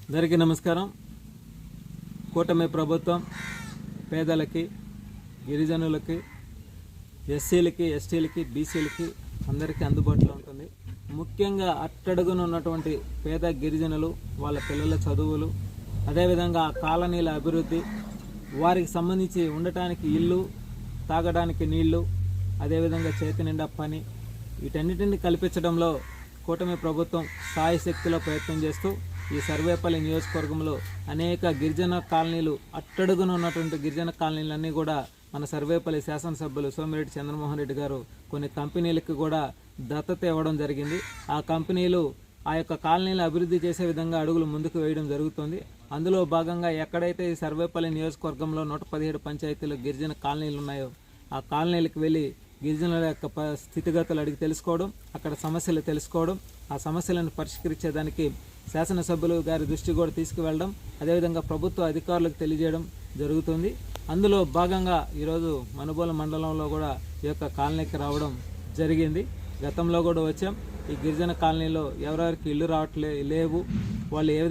అందరికీ నమస్కారం. కూటమి ప్రభుత్వం పేదలకి, గిరిజనులకి, ఎస్సీలకి, ఎస్టీలకి, బీసీలకి అందరికీ అందుబాటులో ఉంటుంది. ముఖ్యంగా అట్టడుగున ఉన్నటువంటి పేద గిరిజనులు, వాళ్ళ పిల్లల చదువులు, అదేవిధంగా ఆ కాలనీల అభివృద్ధి, వారికి సంబంధించి ఉండటానికి ఇల్లు, తాగడానికి నీళ్లు, అదేవిధంగా చేతి నిండా పని, వీటన్నిటిని కల్పించడంలో కూటమి ప్రభుత్వం సాయశక్తిలో ప్రయత్నం చేస్తూ ఈ సర్వేపల్లి నియోజకవర్గంలో అనేక గిరిజన కాలనీలు, అట్టడుగున ఉన్నటువంటి గిరిజన కాలనీలన్నీ కూడా మన సర్వేపల్లి శాసనసభ్యులు సోమిరెడ్డి చంద్రమోహన్ రెడ్డి గారు కొన్ని కంపెనీలకు కూడా దత్తత ఇవ్వడం జరిగింది. ఆ కంపెనీలు ఆ యొక్క కాలనీలు అభివృద్ధి చేసే విధంగా అడుగులు ముందుకు వేయడం జరుగుతుంది. అందులో భాగంగా ఎక్కడైతే ఈ సర్వేపల్లి నియోజకవర్గంలో 117 పంచాయతీలు గిరిజన కాలనీలు ఉన్నాయో ఆ కాలనీలకు వెళ్ళి గిరిజనుల యొక్క స్థితిగతులు అడిగి తెలుసుకోవడం, అక్కడ సమస్యలు తెలుసుకోవడం, ఆ సమస్యలను పరిష్కరించేదానికి శాసనసభ్యులు గారి దృష్టి కూడా తీసుకువెళ్ళడం, అదేవిధంగా ప్రభుత్వ అధికారులకు తెలియజేయడం జరుగుతుంది. అందులో భాగంగా ఈరోజు మనుబోలు మండలంలో కూడా ఈ యొక్క కాలనీకి రావడం జరిగింది. గతంలో కూడా వచ్చాం. ఈ గిరిజన కాలనీలో ఎవరెవరికి ఇల్లు లేవు, వాళ్ళు ఏ